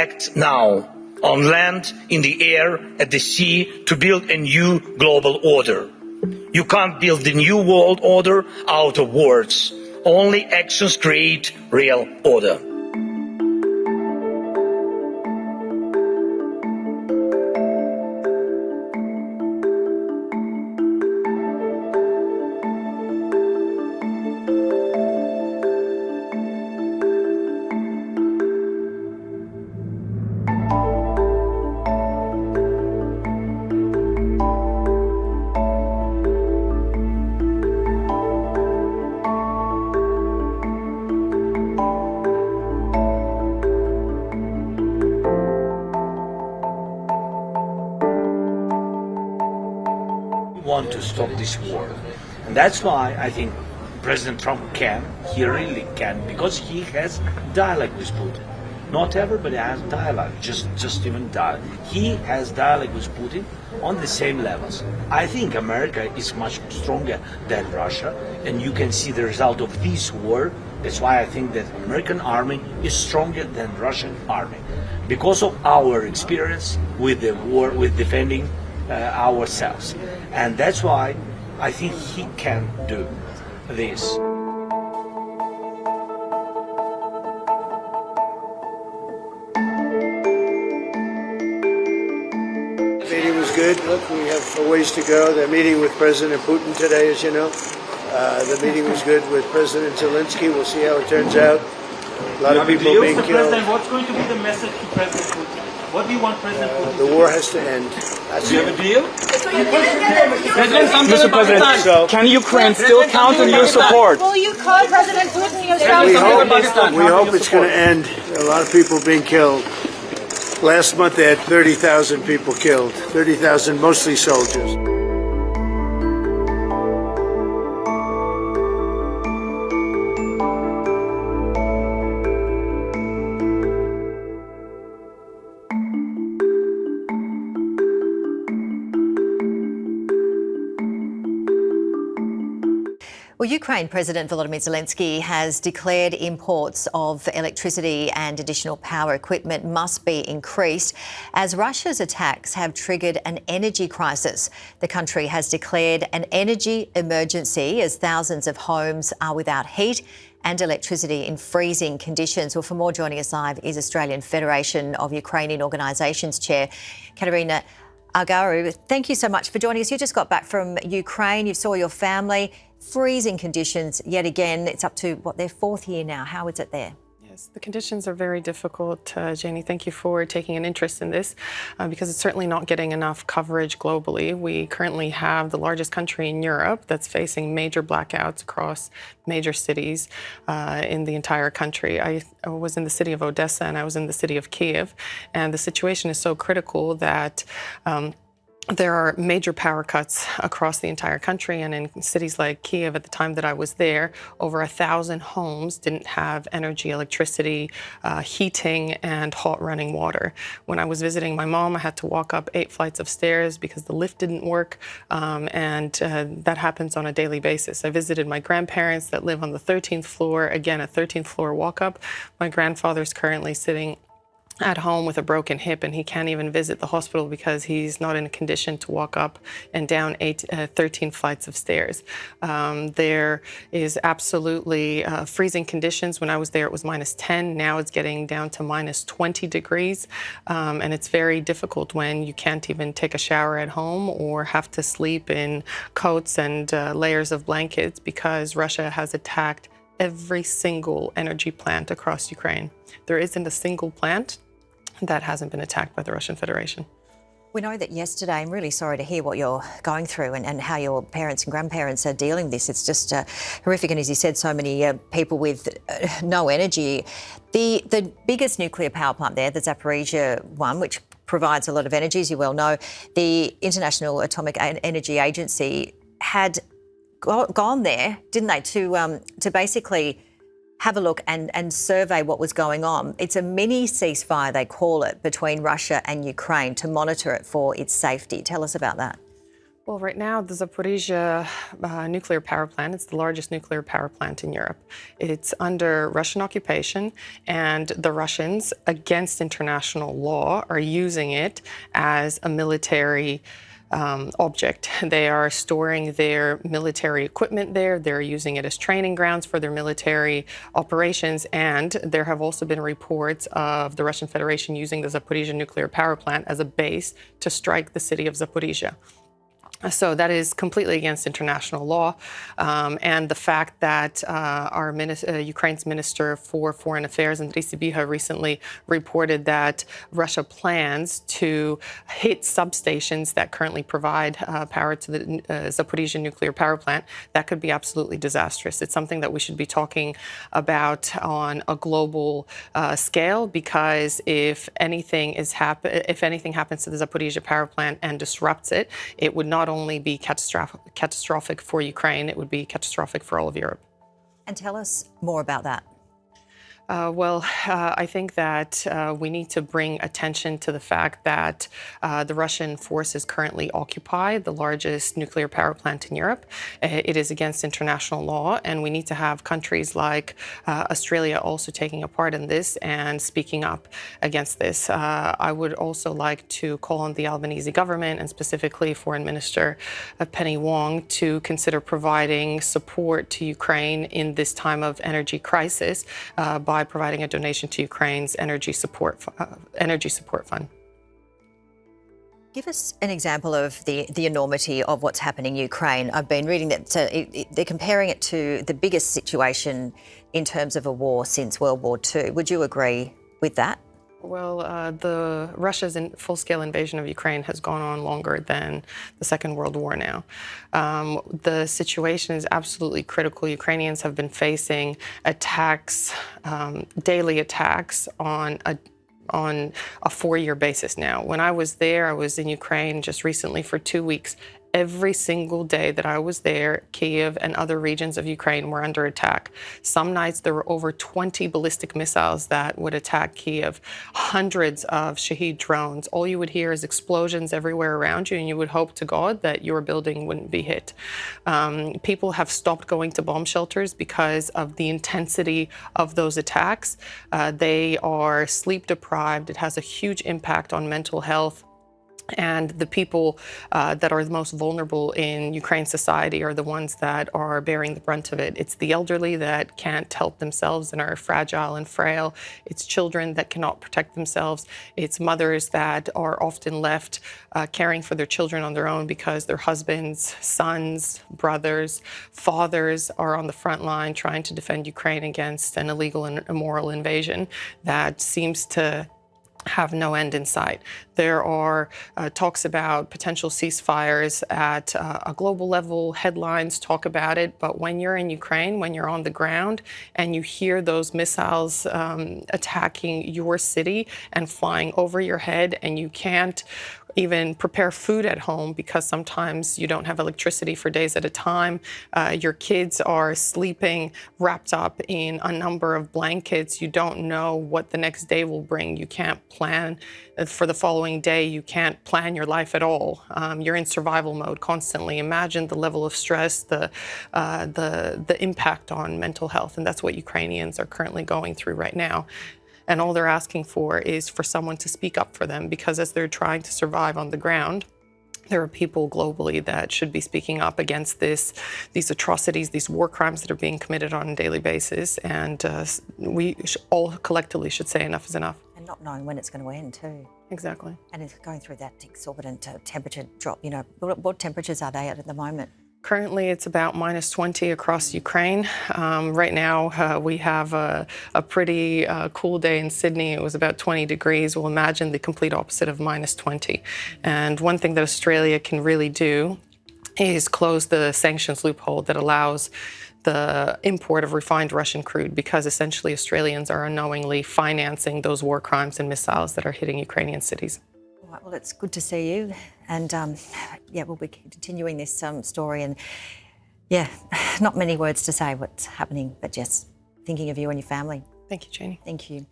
act now, on land, in the air, at the sea, to build a new global order. You can't build the new world order out of words. Only actions create real order. Want to stop this war, and that's why I think President Trump he really can, because he has dialogue with Putin. Not everybody has dialogue, just even dialogue. He has dialogue with Putin on the same levels. I think America is much stronger than Russia, and you can see the result of this war. That's why I think that American army is stronger than Russian army, because of our experience with the war, with defending ourselves. And that's why I think he can do this. The meeting was good. Look, we have a ways to go. They're meeting with President Putin today, as you know. The meeting was good with President Zelensky. We'll see how it turns out. A lot of people being killed. What's going to be the message to President Putin? What do you want President Putin The war has to end. Do you have a deal? Mr. President, So, can Ukraine still count on your support? Will you call President Putin yourself? we hope it's going to end. A lot of people being killed. Last month they had 30,000 people killed. 30,000, mostly soldiers. Well, Ukraine President Volodymyr Zelensky has declared imports of electricity and additional power equipment must be increased as Russia's attacks have triggered an energy crisis. The country has declared an energy emergency as thousands of homes are without heat and electricity in freezing conditions. Well, for more, joining us live is Australian Federation of Ukrainian Organisations Chair Katerina Agaru. Thank you so much for joining us. You just got back from Ukraine. You saw your family. Freezing conditions yet again. It's up to, their fourth year now. How is it there? Yes, the conditions are very difficult. Janie, thank you for taking an interest in this because it's certainly not getting enough coverage globally. We currently have the largest country in Europe that's facing major blackouts across major cities in the entire country. I was in the city of Odessa and I was in the city of Kiev, and the situation is so critical that there are major power cuts across the entire country, and in cities like Kiev, at the time that I was there, over 1,000 homes didn't have energy, electricity, heating, and hot running water. When I was visiting my mom, I had to walk up 8 flights of stairs because the lift didn't work, and that happens on a daily basis. I visited my grandparents that live on the 13th floor, again, a 13th floor walk up. My grandfather's currently sitting at home with a broken hip, and he can't even visit the hospital because he's not in a condition to walk up and down 13 flights of stairs. There is absolutely freezing conditions. When I was there, it was -10. Now it's getting down to -20 degrees. And it's very difficult when you can't even take a shower at home or have to sleep in coats and layers of blankets because Russia has attacked every single energy plant across Ukraine. There isn't a single plant that hasn't been attacked by the Russian Federation. We know that yesterday, I'm really sorry to hear what you're going through and how your parents and grandparents are dealing with this. It's just horrific. And as you said, so many people with no energy. The biggest nuclear power plant there, the Zaporizhia one, which provides a lot of energy, as you well know, the International Atomic Energy Agency had gone there, didn't they, to basically have a look and survey what was going on. It's a mini ceasefire, they call it, between Russia and Ukraine to monitor it for its safety. Tell us about that. Well, right now, the Zaporizhia nuclear power plant, it's the largest nuclear power plant in Europe. It's under Russian occupation, and the Russians, against international law, are using it as a military object. They are storing their military equipment there. They're using it as training grounds for their military operations. And there have also been reports of the Russian Federation using the Zaporizhia nuclear power plant as a base to strike the city of Zaporizhia. So that is completely against international law. And the fact that Ukraine's Minister for Foreign Affairs, Andriy Sybiha, recently reported that Russia plans to hit substations that currently provide power to the Zaporizhia nuclear power plant, that could be absolutely disastrous. It's something that we should be talking about on a global scale, because if anything happens to the Zaporizhia power plant and disrupts it, it would not only be catastrophic for Ukraine, it would be catastrophic for all of Europe. And tell us more about that. I think that we need to bring attention to the fact that the Russian forces currently occupy the largest nuclear power plant in Europe. It is against international law, and we need to have countries like Australia also taking a part in this and speaking up against this. I would also like to call on the Albanese government, and specifically Foreign Minister Penny Wong, to consider providing support to Ukraine in this time of energy crisis by providing a donation to Ukraine's energy support fund. Give us an example of the enormity of what's happening in Ukraine. I've been reading that they're comparing it to the biggest situation in terms of a war since World War II. Would you agree with that? Well, Russia's full-scale invasion of Ukraine has gone on longer than the Second World War now. The situation is absolutely critical. Ukrainians have been facing attacks, daily attacks on a 4-year basis now. When I was there, I was in Ukraine just recently for 2 weeks. Every single day that I was there, Kyiv and other regions of Ukraine were under attack. Some nights there were over 20 ballistic missiles that would attack Kyiv, hundreds of Shahed drones. All you would hear is explosions everywhere around you, and you would hope to God that your building wouldn't be hit. People have stopped going to bomb shelters because of the intensity of those attacks. They are sleep deprived. It has a huge impact on mental health. And the people that are the most vulnerable in Ukraine society are the ones that are bearing the brunt of it. It's the elderly that can't help themselves and are fragile and frail. It's children that cannot protect themselves. It's mothers that are often left caring for their children on their own because their husbands, sons, brothers, fathers are on the front line trying to defend Ukraine against an illegal and immoral invasion that seems to have no end in sight. There are talks about potential ceasefires at a global level. Headlines talk about it, but when you're in Ukraine, when you're on the ground and you hear those missiles attacking your city and flying over your head, and you can't even prepare food at home because sometimes you don't have electricity for days at a time. Your kids are sleeping wrapped up in a number of blankets. You don't know what the next day will bring. You can't plan for the following day. You can't plan your life at all. You're in survival mode constantly. Imagine the level of stress, the impact on mental health, and that's what Ukrainians are currently going through right now. And all they're asking for is for someone to speak up for them, because as they're trying to survive on the ground, there are people globally that should be speaking up against these atrocities, these war crimes that are being committed on a daily basis. And we all collectively should say enough is enough. And not knowing when it's going to end too. Exactly. And it's going through that exorbitant temperature drop. You know, what temperatures are they at the moment? Currently, it's about -20 across Ukraine. Right now, we have a pretty cool day in Sydney. It was about 20 degrees. Well, imagine the complete opposite of -20. And one thing that Australia can really do is close the sanctions loophole that allows the import of refined Russian crude, because essentially Australians are unknowingly financing those war crimes and missiles that are hitting Ukrainian cities. All right, well, it's good to see you. And we'll be continuing this story. And not many words to say what's happening, but just thinking of you and your family. Thank you, Janie. Thank you.